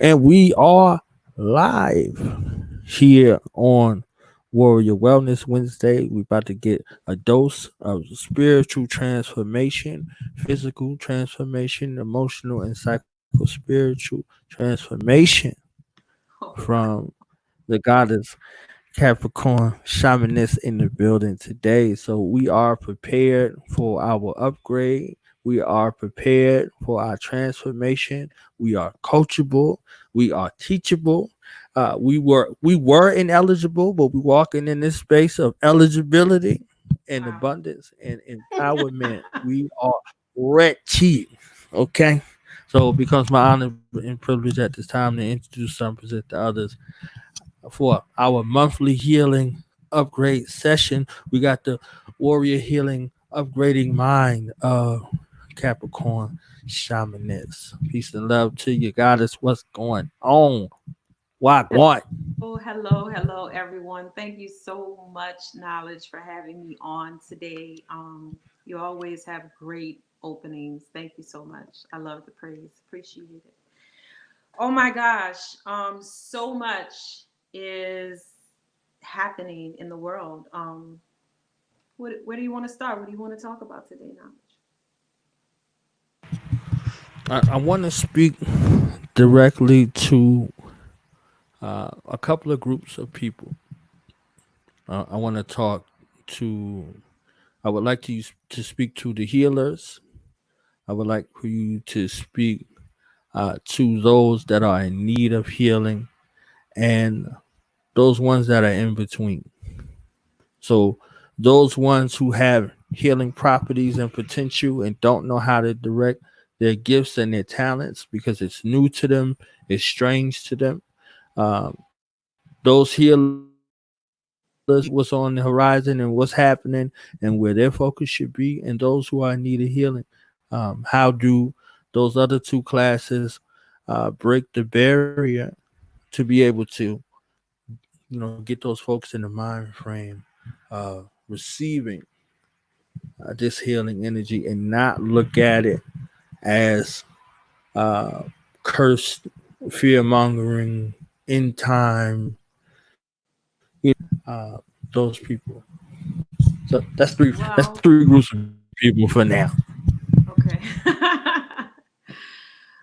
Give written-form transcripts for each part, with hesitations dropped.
And we are live here on Warrior Wellness Wednesday. We're about to get a dose of spiritual transformation, physical transformation, emotional and psycho-spiritual transformation Oh, wow. from the goddess Capricorn Shamaness in the building today. So we are prepared for our upgrade. We are prepared for our transformation. We are coachable. We are teachable. We were ineligible, but we walking in this space of eligibility and Wow. abundance and empowerment. We are ready. Okay. So it becomes my honor and privilege at this time to introduce some, present the others for our monthly healing upgrade session. We got the Warrior Healing Upgrading Mind of Capricorn Shamaness. Peace and love to you, goddess. What's going on? Why what? Hello, everyone. Thank you so much, Knowledge, for having me on today. You always have great openings. Thank you so much. I love the praise. Appreciate it. Oh my gosh, so much is happening in the world. Where do you want to start? What do you want to talk about today, Knowledge? I want to speak directly to a couple of groups of people. I want to talk to. I would like to speak to the healers. I would like for you to speak to those that are in need of healing and those ones that are in between. So, those ones who have healing properties and potential and don't know how to direct their gifts and their talents because it's new to them, it's strange to them. Those healers who understand what's on the horizon and what's happening and where their focus should be, and those who are in need of healing. How do those other two classes break the barrier to be able to, get those folks in the mind frame receiving this healing energy and not look at it as uh, cursed, fear mongering, in time, those people. So that's Well, three groups of people for now. okay.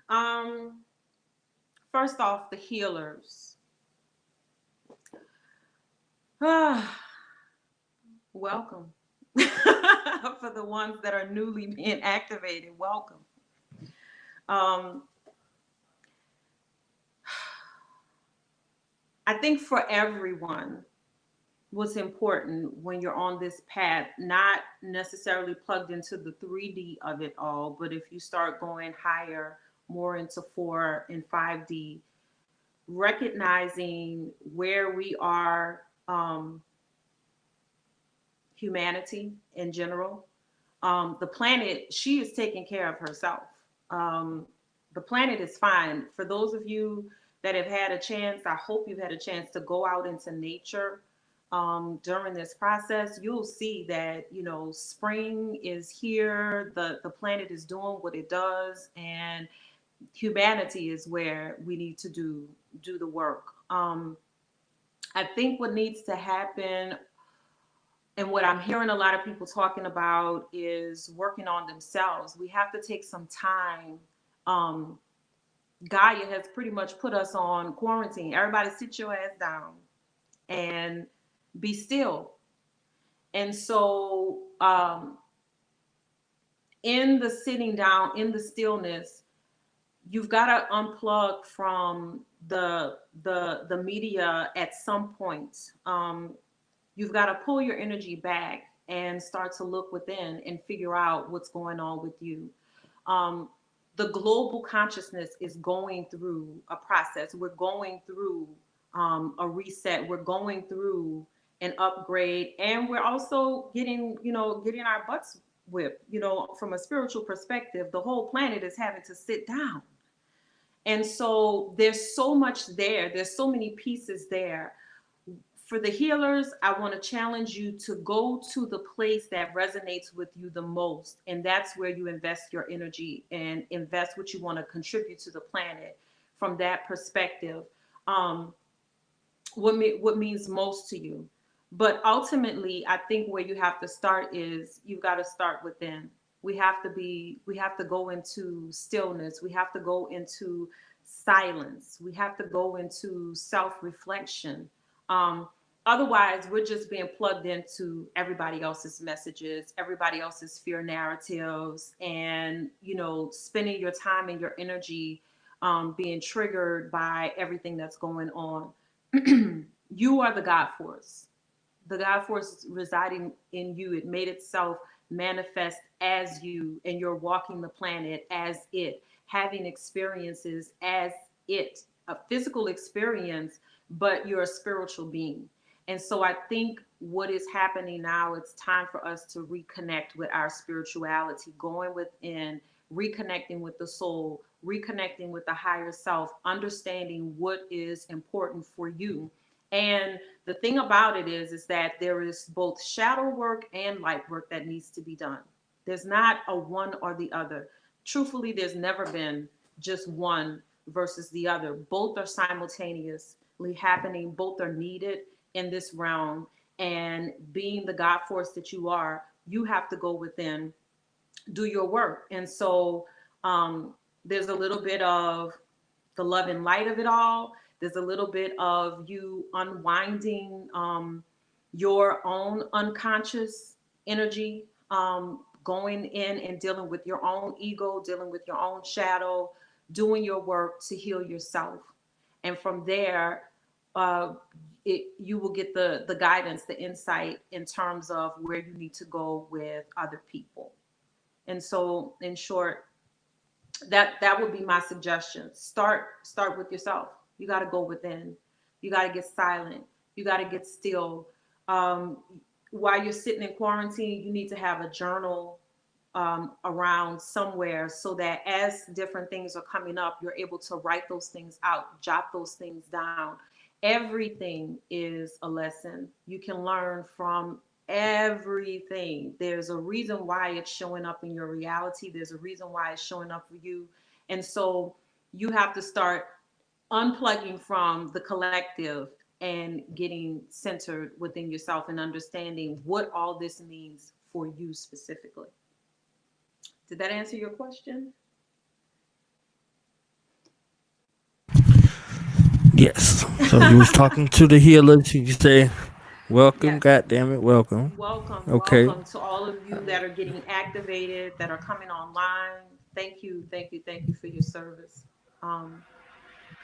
um, First off, the healers. Welcome. For the ones that are newly being activated, welcome. Um, I think for everyone, what's important when you're on this path, not necessarily plugged into the 3D of it all, but if you start going higher, more into 4 and 5D, recognizing where we are, humanity in general. The planet, she is taking care of herself. Um, the planet is fine. For those of you that have had a chance, I hope you've had a chance to go out into nature during this process. You'll see that spring is here. The planet is doing what it does, and humanity is where we need to do the work. I think what needs to happen and what I'm hearing a lot of people talking about is working on themselves. We have to take some time. Um, Gaia has pretty much put us on quarantine. Everybody sit your ass down and be still. And so, in the sitting down, in the stillness, you've got to unplug from the media at some point. You've got to pull your energy back and start to look within and figure out what's going on with you. Um, the global consciousness is going through a process. We're going through a reset. We're going through an upgrade, and we're also getting our butts whipped. From a spiritual perspective, the whole planet is having to sit down, and so there's so much there. There's so many pieces there. For the healers, I want to challenge you to go to the place that resonates with you the most. And that's where you invest your energy and invest what you want to contribute to the planet. from that perspective. Um, what means most to you. But ultimately, I think where you have to start is you've got to start within. We have to go into stillness. We have to go into silence. We have to go into self-reflection. Um, Otherwise, we're just being plugged into everybody else's messages, everybody else's fear narratives, and spending your time and your energy being triggered by everything that's going on. You are the God force. The God force residing in you. It made itself manifest as you, and you're walking the planet as it, having experiences as it, a physical experience, but you're a spiritual being. And so I think what is happening now, it's time for us to reconnect with our spirituality, going within, reconnecting with the soul, reconnecting with the higher self, understanding what is important for you. And the thing about it is that there is both shadow work and light work that needs to be done. There's not a one or the other. Truthfully, there's never been just one versus the other. Both are simultaneously happening, both are needed in this realm. And being the God force that you are, you have to go within, do your work. And so there's a little bit of the love and light of it all. There's a little bit of you unwinding your own unconscious energy, going in and dealing with your own ego, dealing with your own shadow, doing your work to heal yourself. And from there, uh, you will get the guidance, the insight in terms of where you need to go with other people. And so, in short, that would be my suggestion. Start with yourself. You got to go within. You got to get silent. You got to get still. um, while you're sitting in quarantine, you need to have a journal around somewhere, so that as different things are coming up, you're able to write those things out, jot those things down. Everything is a lesson. You can learn from everything. There's a reason why it's showing up in your reality. There's a reason why it's showing up for you. And so you have to start unplugging from the collective and getting centered within yourself and understanding what all this means for you specifically. Did that answer your question? Yes. So you was talking to the healers. You say, "Welcome, Yes. God damn it, welcome." Welcome, Okay. welcome to all of you that are getting activated, that are coming online. Thank you, thank you, thank you for your service. Um,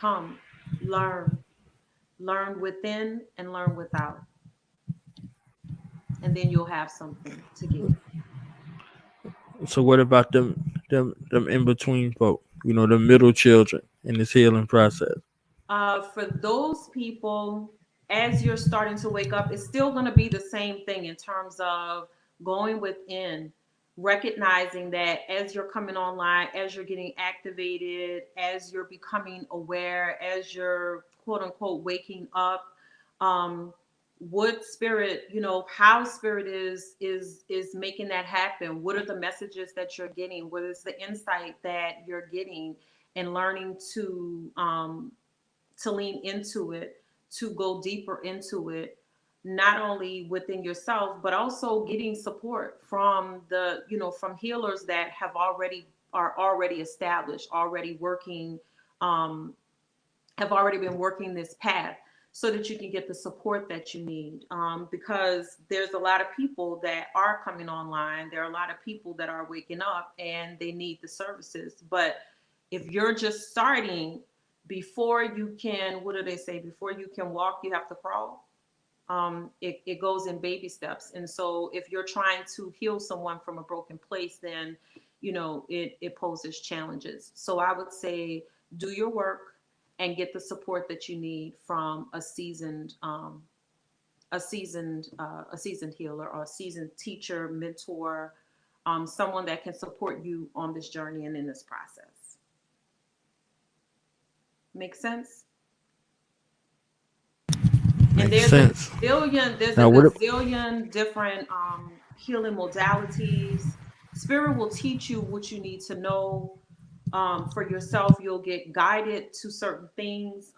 Come, learn, learn within and learn without, and then you'll have something to give. So what about them in between folk? The middle children in this healing process. For those people, as you're starting to wake up, it's still going to be the same thing in terms of going within, recognizing that as you're coming online, as you're getting activated, as you're becoming aware, as you're quote unquote waking up, um, what spirit, how spirit is making that happen. What are the messages that you're getting? What is the insight that you're getting, and learning to lean into it, to go deeper into it, not only within yourself, but also getting support from from healers that are already established, already working, um, have already been working this path, so that you can get the support that you need. Because there's a lot of people that are coming online. There are a lot of people that are waking up and they need the services. But if you're just starting, before you can, what do they say? Before you can walk, you have to crawl. It goes in baby steps. And so if you're trying to heal someone from a broken place, then, it poses challenges. So I would say do your work and get the support that you need from a seasoned healer, or a seasoned teacher, mentor, someone that can support you on this journey and in this process. Make sense? And Makes sense. there's a Now what? gazillion different healing modalities. Spirit will teach you what you need to know. For yourself, you'll get guided to certain things.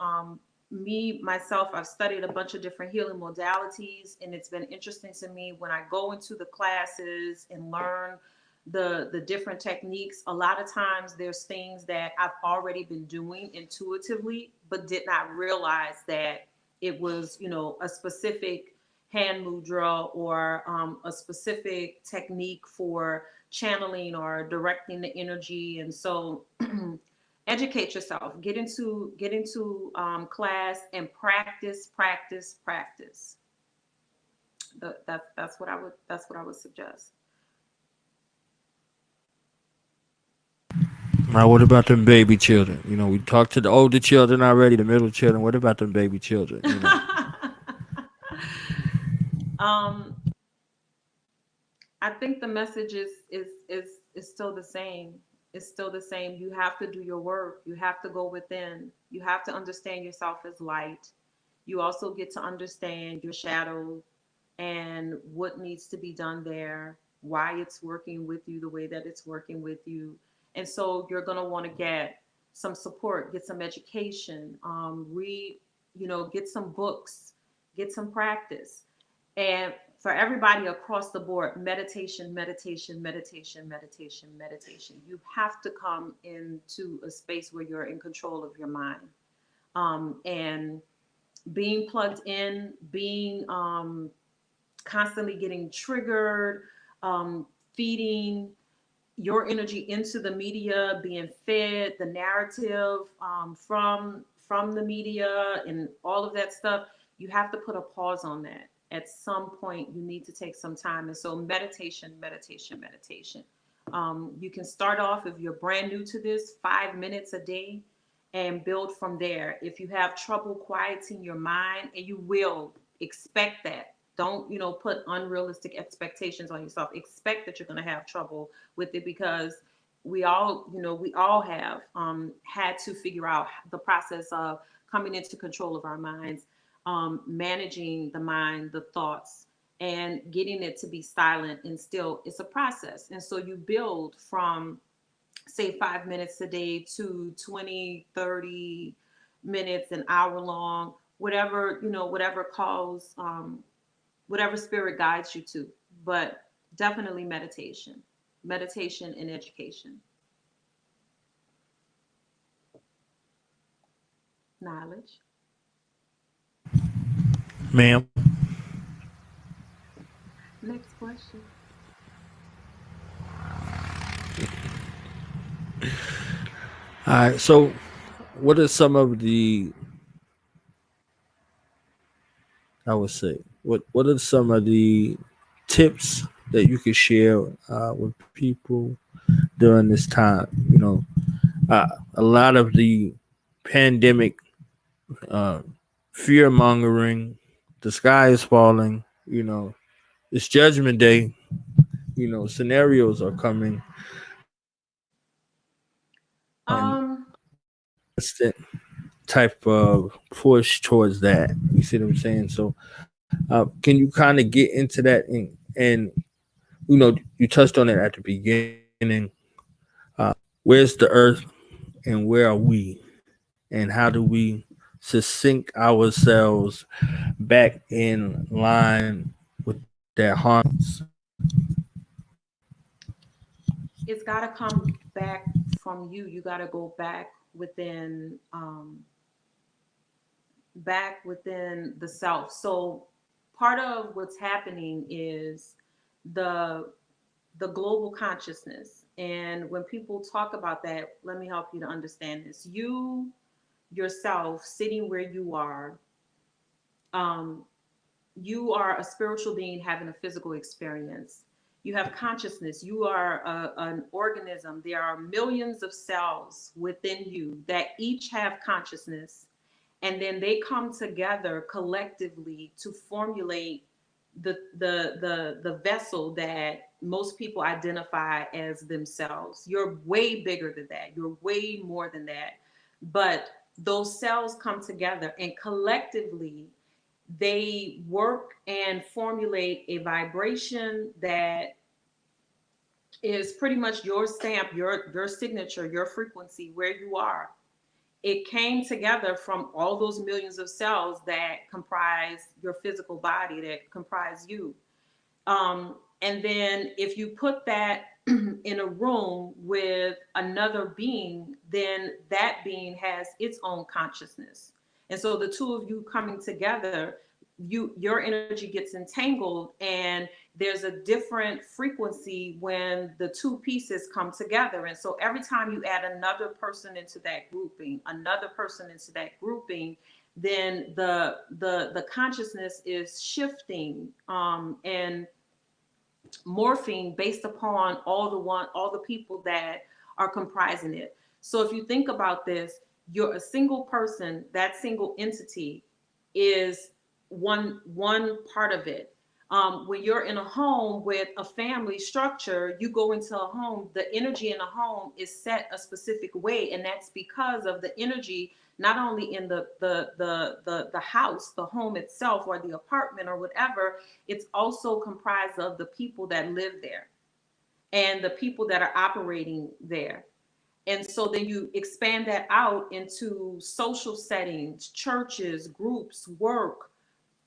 Me myself, I've studied a bunch of different healing modalities, and it's been interesting to me when I go into the classes and learn the different techniques. A lot of times there's things that I've already been doing intuitively but did not realize that it was, a specific hand mudra or a specific technique for channeling or directing the energy. And so educate yourself, get into class and practice. That's what I would suggest. Now, what about them baby children? We talked to the older children already, the middle children. What about them baby children? um I think the message is still the same. It's still the same. You have to do your work. You have to go within. You have to understand yourself as light. You also get to understand your shadow and what needs to be done there, why it's working with you the way that it's working with you. And so you're going to want to get some support, get some education, read, get some books, get some practice. And for everybody across the board, meditation, meditation, meditation, meditation, meditation. You have to come into a space where you're in control of your mind. And being plugged in, being constantly getting triggered, feeding your energy into the media, being fed the narrative from the media and all of that stuff. You have to put a pause on that. At some point, you need to take some time. And so, meditation, meditation, meditation. You can start off, if you're brand new to this, 5 minutes a day and build from there. If you have trouble quieting your mind, and you will, expect that. Don't, put unrealistic expectations on yourself. Expect that you're going to have trouble with it, because we all have had to figure out the process of coming into control of our minds, managing the mind, the thoughts, and getting it to be silent and still. It's a process. And so you build from, say, 5 minutes a day to 20, 30 minutes, an hour long, whatever, whatever calls, whatever spirit guides you to. But definitely meditation and education, knowledge. Ma'am. Next question. All right. So, what are some of the, I would say, what are some of the tips that you could share with people during this time? A lot of the pandemic, uh, fear mongering, the sky is falling. It's Judgment Day. Scenarios are coming, Um, constant type of push towards that. You see what I'm saying? So, can you kind of get into that? And you touched on it at the beginning. Where's the earth and where are we? And how do we sync ourselves back in line with that harmony? it's got to come back from you. You got to go back within the self. So part of what's happening is the the global consciousness. And when people talk about that, let me help you to understand this. You yourself, sitting where um, you are a spiritual being having a physical experience. You have consciousness. You are an organism. There are millions of cells within you that each have consciousness, and then they come together collectively to formulate the vessel that most people identify as themselves. You're way bigger than that. You're way more than that. But those cells come together, and collectively they work and formulate a vibration that is pretty much your stamp, your signature, your frequency, where you are. It came together from all those millions of cells that comprise your physical body, that comprise you. And then if you put that in a room with another being, then that being has its own consciousness. And so the two of you coming together, your energy gets entangled, and there's a different frequency when the two pieces come together. And so every time you add another person into that grouping, another person into that grouping, then the consciousness is shifting, and morphing based upon all the people that are comprising it. So if you think about this, you're a single person. That single entity is one part of it. When you're in a home with a family structure, you go into a home, the energy in a home is set a specific way, and that's because of the energy not only in the house, the home itself, or the apartment or whatever. It's also comprised of the people that live there and the people that are operating there. And so then you expand that out into social settings, churches, groups, work.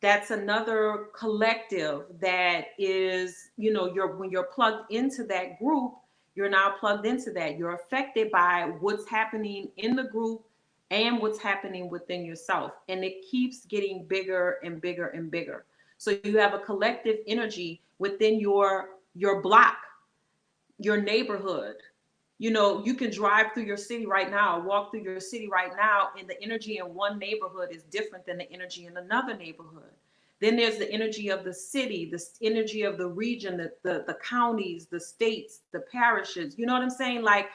That's another collective that is, you're when you're plugged into that group, you're now plugged into that. You're affected by what's happening in the group and what's happening within yourself. And it keeps getting bigger and bigger and bigger. So you have a collective energy within your block, your neighborhood. You can drive through your city right now, walk through your city right now, and the energy in one neighborhood is different than the energy in another neighborhood. Then there's the energy of the city, the energy of the region, the counties, the states, the parishes. You know what I'm saying? Like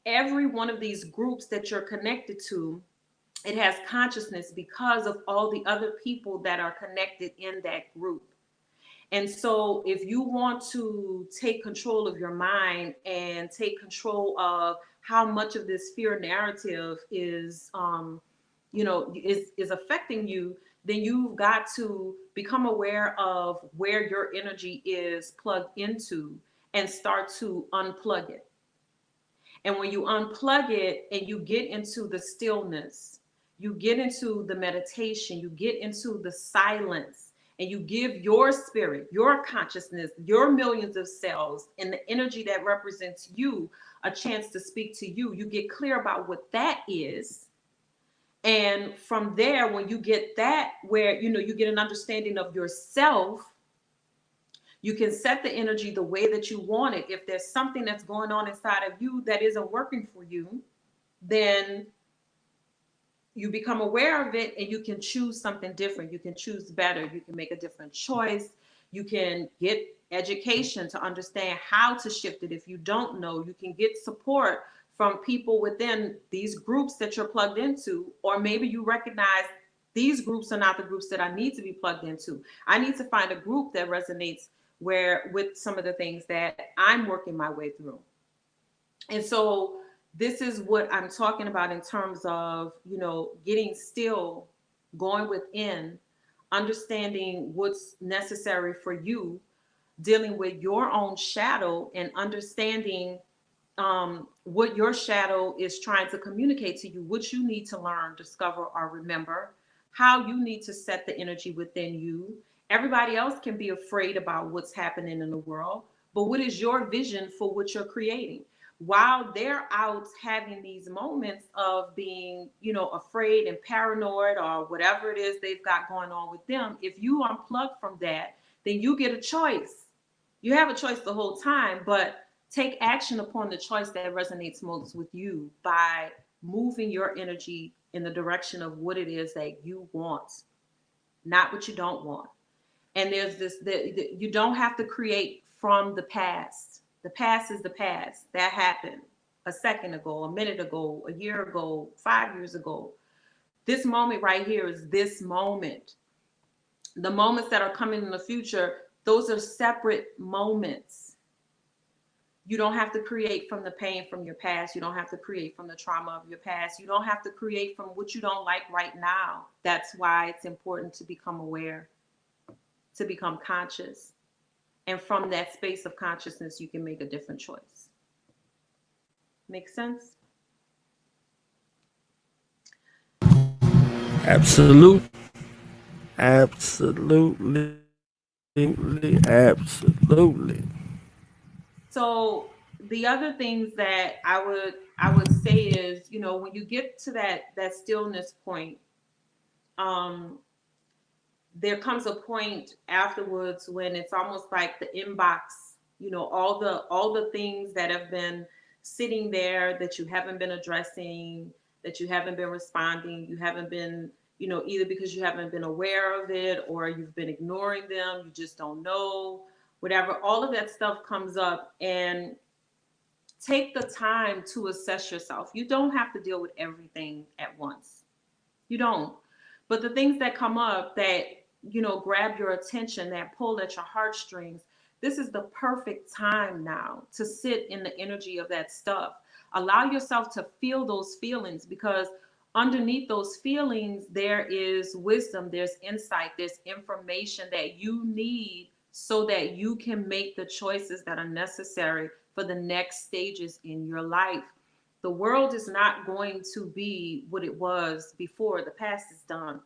every one of these groups that you're connected to, it has consciousness because of all the other people that are connected in that group. And so, if you want to take control of your mind and take control of how much of this fear narrative is affecting you, then you've got to become aware of where your energy is plugged into and start to unplug it. And when you unplug it and you get into the stillness, you get into the meditation, you get into the silence, and you give your spirit, your consciousness, your millions of cells, and the energy that represents you a chance to speak to you. You get clear about what that is. And from there, when you get that, where you get an understanding of yourself, you can set the energy the way that you want it. If there's something that's going on inside of you that isn't working for you, then you become aware of it and you can choose something different. You can choose better. You can make a different choice. You can get education to understand how to shift it. If you don't know, you can get support from people within these groups that you're plugged into, or maybe you recognize these groups are not the groups that I need to be plugged into. I need to find a group that resonates with some of the things that I'm working my way through. And so this is what I'm talking about in terms of, getting still, going within, understanding what's necessary for you, dealing with your own shadow, and understanding what your shadow is trying to communicate to you, what you need to learn, discover, or remember, how you need to set the energy within you. Everybody else can be afraid about what's happening in the world, but what is your vision for what you're creating? While they're out having these moments of being, afraid and paranoid or whatever it is they've got going on with them, if you unplug from that, then you get a choice. You have a choice the whole time, but take action upon the choice that resonates most with you by moving your energy in the direction of what it is that you want, not what you don't want. And there's you don't have to create from the past. The past is the past. That happened a second ago, a minute ago, a year ago, 5 years ago. This moment right here is this moment. The moments that are coming in the future, those are separate moments. You don't have to create from the pain from your past. You don't have to create from the trauma of your past. You don't have to create from what you don't like right now. That's why it's important to become aware, to become conscious. And from that space of consciousness, you can make a different choice. Make sense? Absolute, absolutely. So the other things that I would say is, when you get to that stillness point, um, there comes a point afterwards when it's almost like the inbox, all the things that have been sitting there that you haven't been addressing, that you haven't been responding, you haven't been, either because you haven't been aware of it or you've been ignoring them, you just don't know, whatever. All of that stuff comes up, and take the time to assess yourself. You don't have to deal with everything at once. You don't. But the things that come up that, grab your attention, that pull at your heartstrings, this is the perfect time now to sit in the energy of that stuff. Allow yourself to feel those feelings, because underneath those feelings, there is wisdom, there's insight, there's information that you need so that you can make the choices that are necessary for the next stages in your life. The world is not going to be what it was before. The past is done.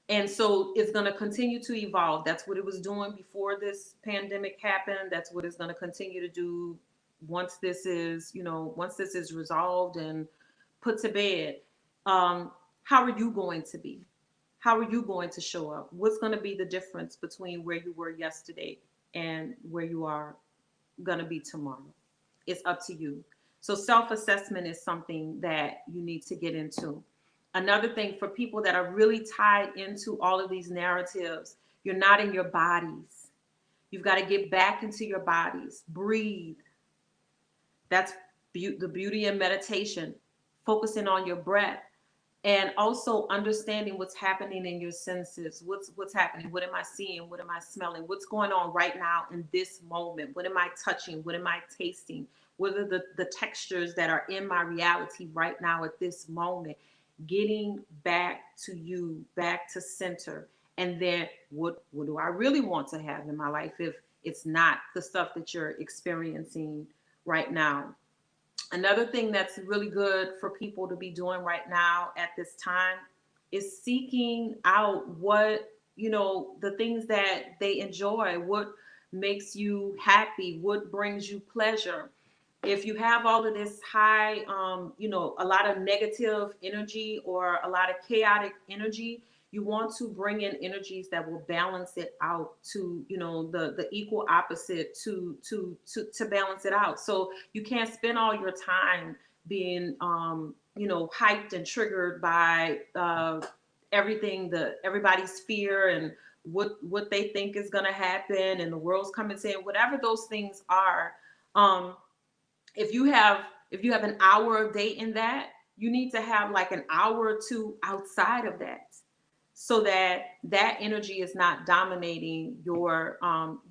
And so it's going to continue to evolve. That's what it was doing before this pandemic happened. That's what it's going to continue to do once this is resolved and put to bed. How are you going to be? How are you going to show up? What's going to be the difference between where you were yesterday and where you are going to be tomorrow? It's up to you. So self assessment is something that you need to get into. Another thing for people that are really tied into all of these narratives, you're not in your bodies. You've got to get back into your bodies. Breathe. That's the beauty in meditation. Focusing on your breath, and also understanding what's happening in your senses. What's happening? What am I seeing? What am I smelling? What's going on right now in this moment? What am I touching? What am I tasting? What are the textures that are in my reality right now at this moment? Getting back to you, back to center. And then what do I really want to have in my life if it's not the stuff that you're experiencing right now? Another thing that's really good for people to be doing right now at this time is seeking out the things that they enjoy, what makes you happy, what brings you pleasure. If you have all of this high, a lot of negative energy or a lot of chaotic energy, you want to bring in energies that will balance it out to, the equal opposite to balance it out. So you can't spend all your time being, hyped and triggered by everything, everybody's fear and what they think is going to happen, and the world's coming saying whatever those things are. Um, if you have an hour a day in that, you need to have like an hour or two outside of that, so that that energy is not dominating your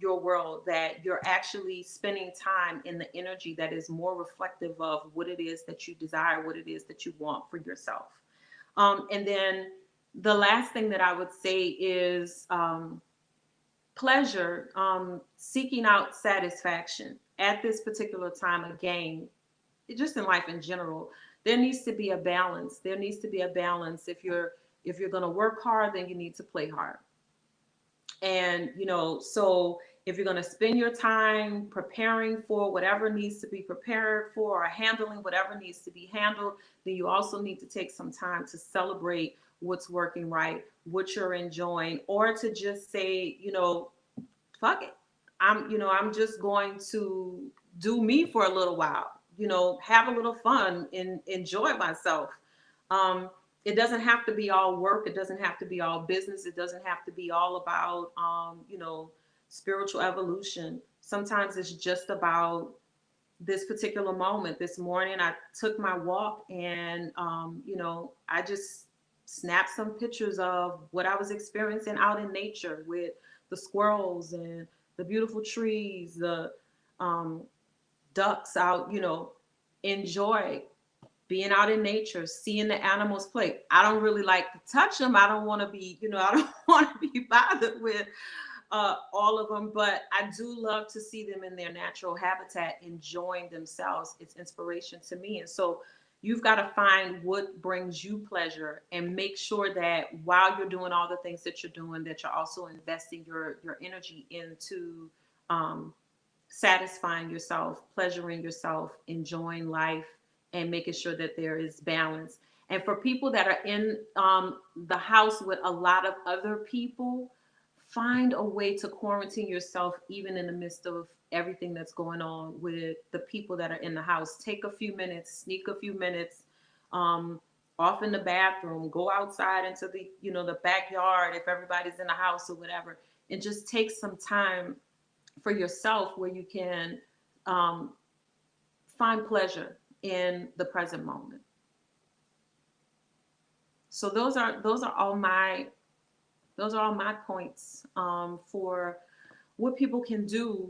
world, that you're actually spending time in the energy that is more reflective of what it is that you desire, what it is that you want for yourself. And then the last thing that I would say is pleasure, seeking out satisfaction at this particular time. Again, just in life in general, there needs to be a balance. There needs to be a balance. If you're going to work hard, then you need to play hard. And so if you're going to spend your time preparing for whatever needs to be prepared for, or handling whatever needs to be handled, then you also need to take some time to celebrate what's working right, what you're enjoying, or to just say, fuck it. I'm just going to do me for a little while, have a little fun and enjoy myself. Um, it doesn't have to be all work. It doesn't have to be all business. It doesn't have to be all about, spiritual evolution. Sometimes it's just about this particular moment. This morning, I took my walk, and, I just snapped some pictures of what I was experiencing out in nature with the squirrels and the beautiful trees, the um, ducks out, enjoy being out in nature, seeing the animals play. I don't really like to touch them. I don't want to be, I don't want to be bothered with all of them, but I do love to see them in their natural habitat, enjoying themselves. It's inspiration to me. And so you've got to find what brings you pleasure and make sure that while you're doing all the things that you're doing, that you're also investing your energy into um, satisfying yourself, pleasuring yourself, enjoying life, and making sure that there is balance. And for people that are in the house with a lot of other people, find a way to quarantine yourself, even in the midst of everything that's going on with the people that are in the house. Take a few minutes, sneak a few minutes. Um, Off in the bathroom, go outside into the backyard if everybody's in the house or whatever, and just take some time for yourself where you can um, find pleasure in the present moment. So those are all my points for what people can do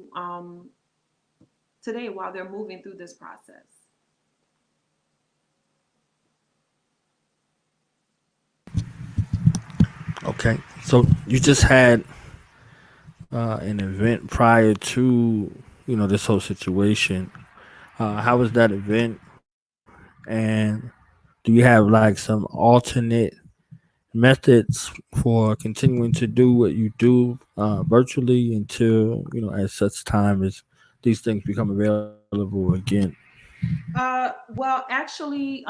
today while they're moving through this process. Okay, so you just had an event prior to this whole situation. How was that event? And do you have like some alternate methods for continuing to do what you do virtually until at such time as these things become available again? Well, actually,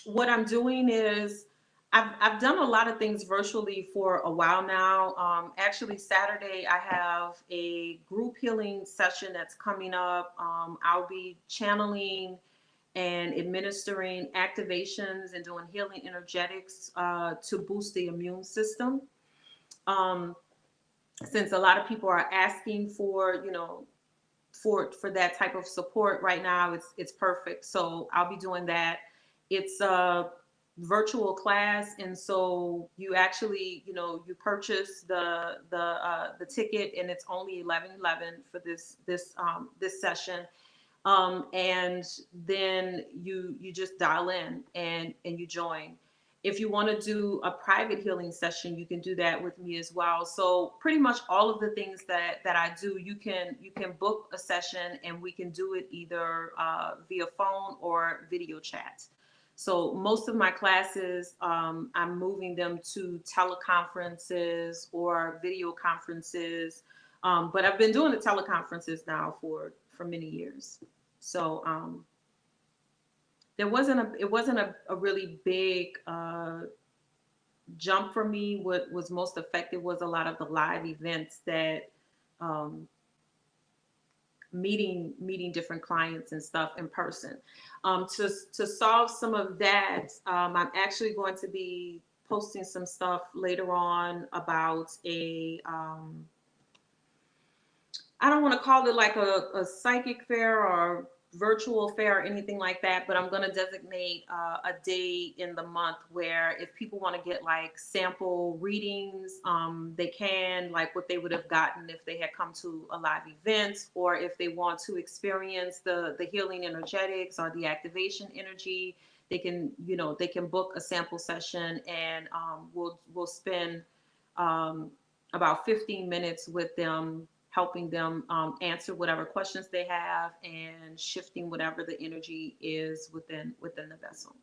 what I'm doing is I've done a lot of things virtually for a while now. Actually, Saturday I have a group healing session that's coming up. I'll be channeling and administering activations and doing healing energetics to boost the immune system. Um, since a lot of people are asking for that type of support right now, it's perfect. So I'll be doing that. It's a virtual class, and so you actually you purchase the ticket, and it's only 11.11 for this session. And then you just dial in and you join. If you want to do a private healing session, you can do that with me as well. So pretty much all of the things that I do, you can book a session, and we can do it either via phone or video chat. So most of my classes, I'm moving them to teleconferences or video conferences. But I've been doing the teleconferences now for many years. So it wasn't a really big jump for me. What was most effective was a lot of the live events that um, meeting different clients and stuff in person. To solve some of that, I'm actually going to be posting some stuff later on about I don't want to call it like a psychic fair or virtual fair or anything like that, but I'm going to designate a day in the month where if people want to get like sample readings, they can, like what they would have gotten if they had come to a live event, or if they want to experience the healing energetics or the activation energy, they can book a sample session, and we'll spend um, about 15 minutes with them, helping them answer whatever questions they have and shifting whatever the energy is within the vessel.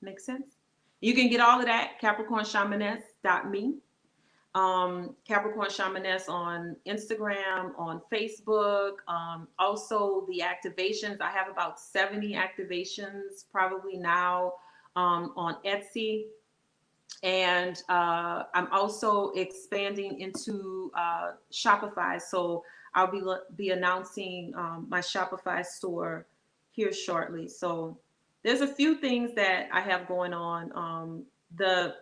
Make sense? You can get all of that capricornshamaness.me. Capricorn Shamaness on Instagram, on Facebook. Also, the activations. I have about 70 activations probably now on Etsy. And I'm also expanding into Shopify. So I'll be announcing my Shopify store here shortly. So there's a few things that I have going on. The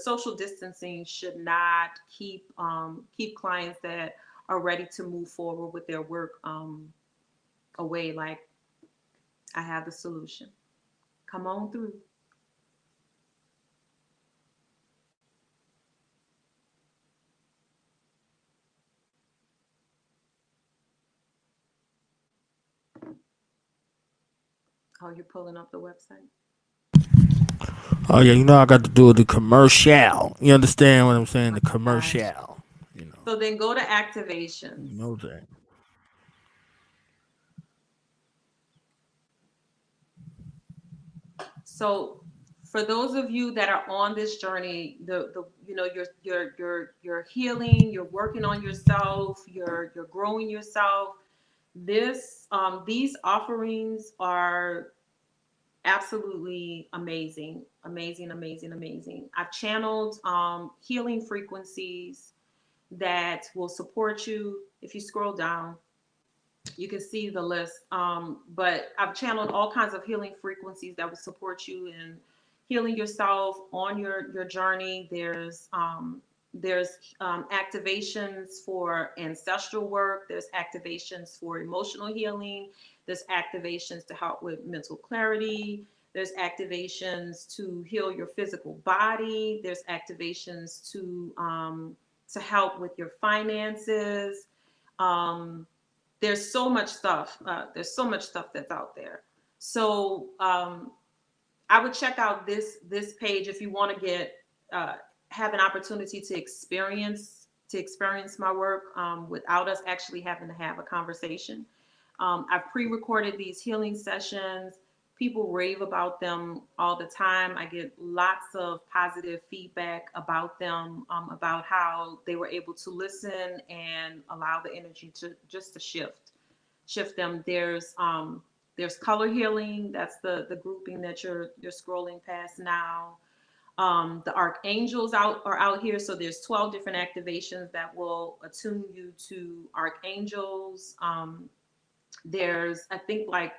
social distancing should not keep clients that are ready to move forward with their work away. Like, I have the solution. Come on through. Oh, you're pulling up the website. Oh yeah, you know I got to do the commercial. You understand what I'm saying? The Gosh. commercial. So then go to You activations. know that. So for those of you that are on this journey, the you're healing, you're working on yourself, you're growing yourself. These offerings are absolutely amazing, amazing, amazing, amazing. I've channeled healing frequencies that will support you. If you scroll down, you can see the list. But I've channeled all kinds of healing frequencies that will support you in healing yourself on your journey. There's activations for ancestral work. There's activations for emotional healing. There's activations to help with mental clarity. There's activations to heal your physical body. There's activations to help with your finances. Um, there's so much stuff. There's so much stuff that's out there. So I would check out this page if you want to get have an opportunity to experience my work without us actually having to have a conversation. I've pre-recorded these healing sessions. People rave about them all the time. I get lots of positive feedback about them, about how they were able to listen and allow the energy to just to shift them. There's color healing. That's the grouping that you're scrolling past now. The archangels are out here. So there's 12 different activations that will attune you to archangels. There's I think like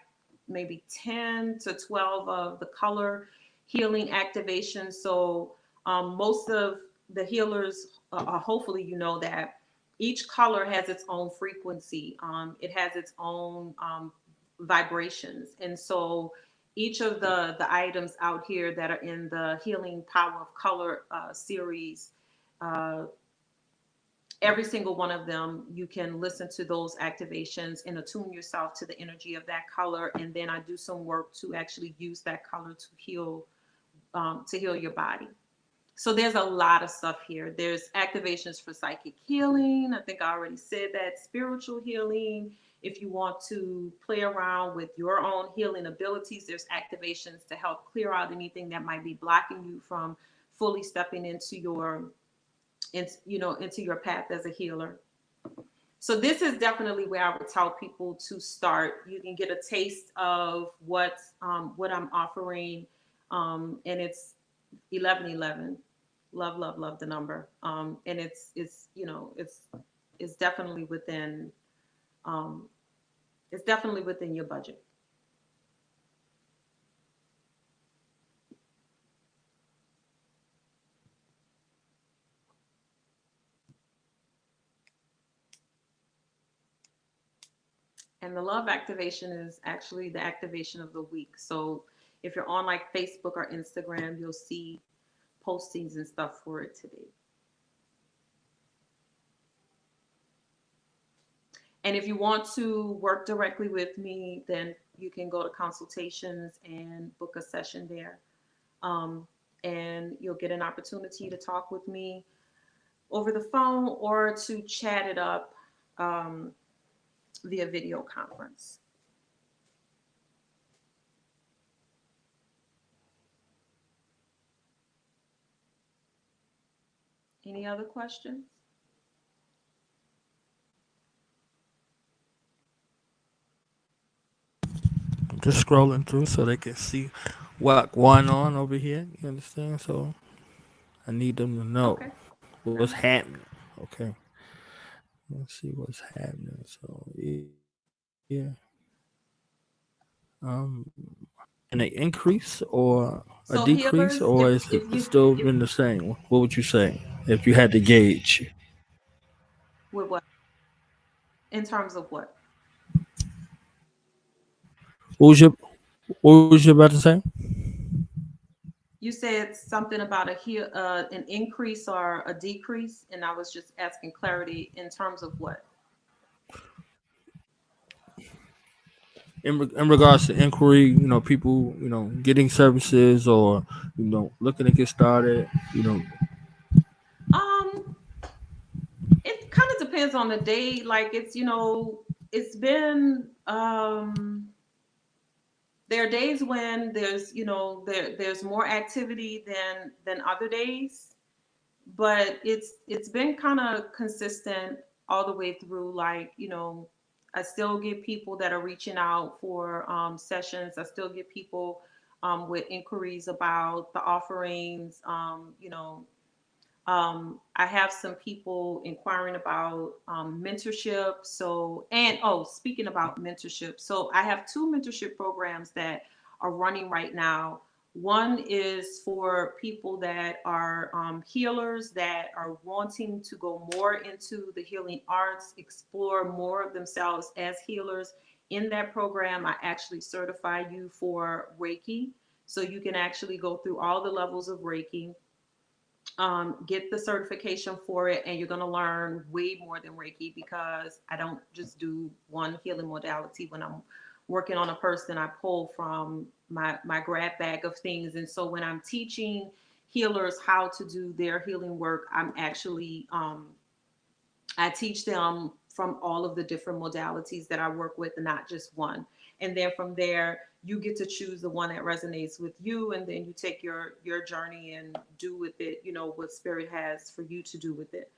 maybe 10 to 12 of the color healing activations. So most of the healers, hopefully you know that each color has its own frequency. It has its own vibrations, and so each of the items out here that are in the Healing Power of Color series, uh, every single one of them, you can listen to those activations and attune yourself to the energy of that color. And then I do some work to actually use that color to heal your body. So there's a lot of stuff here. There's activations for psychic healing. I think I already said that. Spiritual healing. If you want to play around with your own healing abilities, there's activations to help clear out anything that might be blocking you from fully stepping into your path as a healer. So this is definitely where I would tell people to start. You can get a taste of what I'm offering, and it's 1111. Love, love, love the number. And it's definitely within um, it's definitely within your budget. And the love activation is actually the activation of the week. So if you're on like Facebook or Instagram, you'll see postings and stuff for it today. And if you want to work directly with me, then you can go to consultations and book a session there. Um, and you'll get an opportunity to talk with me over the phone or to chat it up um, via video conference. Any other questions? Just scrolling through so they can see what going on over here. You understand? So I need them to know Okay. what's All right. happening. Okay. Let's see what's happening. So yeah. Can they increase or a So decrease, healers, or is it if you still if been the same? What would you say if you had to gauge? with what in terms of what What was your What was you about to say? you said something about an increase or a decrease, and I was just asking clarity in terms of what. in regards to inquiry, people, getting services or looking to get started, Um, it kind of depends on the day. Like it's, it's been there are days when there's, there's more activity than other days, but it's been kind of consistent all the way through. Like, I still get people that are reaching out for sessions. I still get people with inquiries about the offerings. I have some people inquiring about mentorship. So, and oh, speaking about mentorship, so I have two mentorship programs that are running right now. One is for people that are healers that are wanting to go more into the healing arts, explore more of themselves as healers. In that program, I actually certify you for Reiki. So you can actually go through all the levels of Reiki, get the certification for it, and you're going to learn way more than Reiki, because I don't just do one healing modality. When I'm working on a person, I pull from my grab bag of things. And so when I'm teaching healers how to do their healing work, I'm actually I teach them from all of the different modalities that I work with, and not just one. And then from there, you get to choose the one that resonates with you, and then you take your journey and do with it, what spirit has for you to do with it.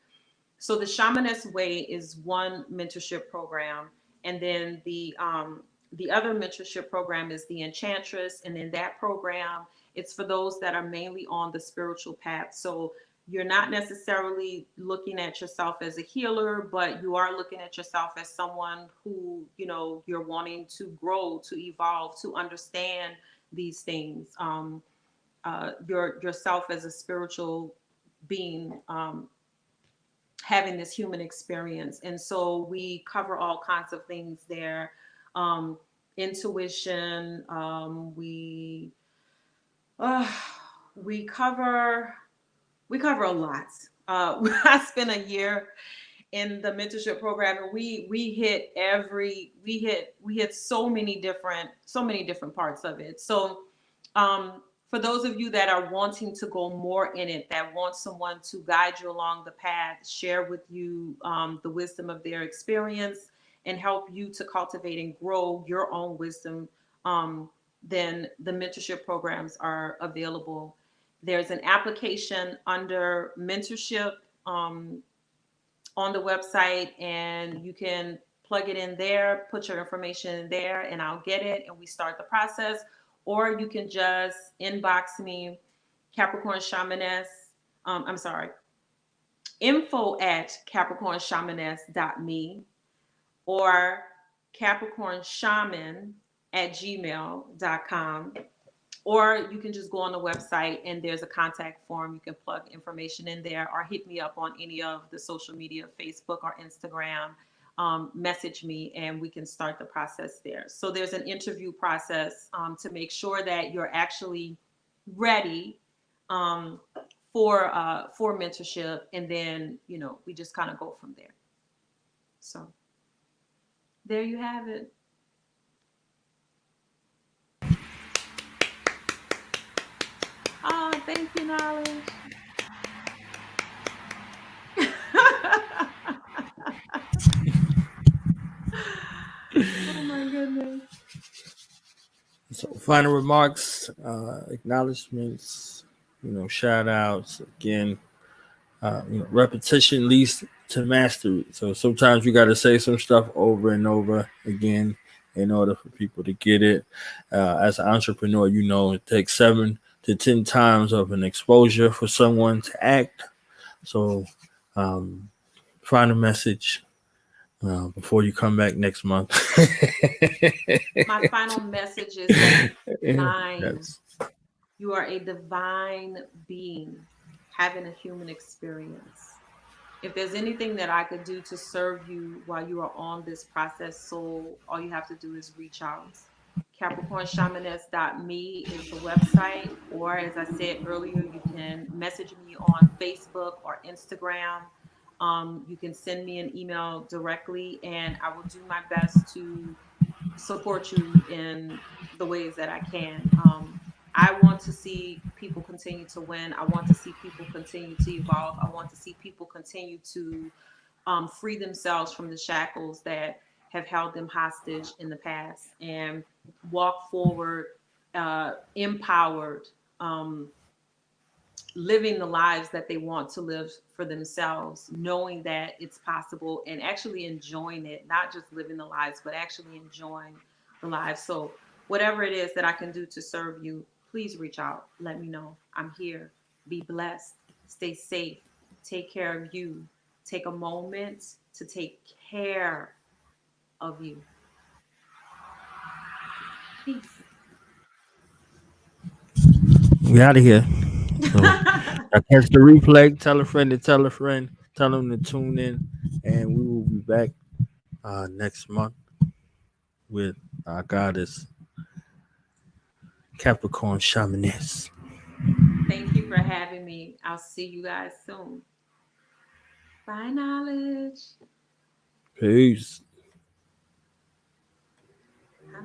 So the Shamaness Way is one mentorship program, and then the other mentorship program is the Enchantress, and in that program, it's for those that are mainly on the spiritual path. So you're not necessarily looking at yourself as a healer, but you are looking at yourself as someone who, you're wanting to grow, to evolve, to understand these things. Yourself as a spiritual being, having this human experience. And so we cover all kinds of things there. Um, Intuition, uh, we cover we cover a lot. I spent a year in the mentorship program, and we hit so many different parts of it. So for those of you that are wanting to go more in it, that want someone to guide you along the path, share with you the wisdom of their experience, and help you to cultivate and grow your own wisdom, then the mentorship programs are available. There's an application under mentorship on the website, and you can plug it in there, put your information in there, and I'll get it, and we start the process. Or you can just inbox me, Capricorn Shamaness. I'm sorry, info at capricornshamaness.me, or Capricorn Shaman at gmail.com. Or you can just go on the website, and there's a contact form. You can plug information in there, or hit me up on any of the social media, Facebook or Instagram. Message me, and we can start the process there. So there's an interview process to make sure that you're actually ready um, for mentorship, and then we just kind of go from there. So there you have it. Oh, thank you, Knowledge. Oh my goodness. so final remarks, acknowledgments, shout outs again. Repetition leads to mastery. So sometimes you got to say some stuff over and over again in order for people to get it. As an entrepreneur, it takes 7 to 10 times of an exposure for someone to act. So um, find a message before you come back next month. My final message is that Yeah, divine, that's you are a divine being having a human experience. If there's anything that I could do to serve you while you are on this process, so all you have to do is reach out. CapricornShamaness.me is the website, or as I said earlier, you can message me on Facebook or Instagram. You can send me an email directly, and I will do my best to support you in the ways that I can. I want to see people continue to win. I want to see people continue to evolve. I want to see people continue to free themselves from the shackles that have held them hostage in the past and walk forward empowered, um, living the lives that they want to live for themselves, knowing that it's possible and actually enjoying it, not just living the lives, but actually enjoying the lives. So, whatever it is that I can do to serve you, please reach out. Let me know. I'm here. Be blessed. Stay safe. Take care of you. Take a moment to take care of you. Peace. We out of here. So I catch the replay. Tell a friend to tell a friend. Tell them to tune in, and we will be back next month with our goddess Capricorn Shamaness. Thank you for having me. I'll see you guys soon. Bye, knowledge. Peace.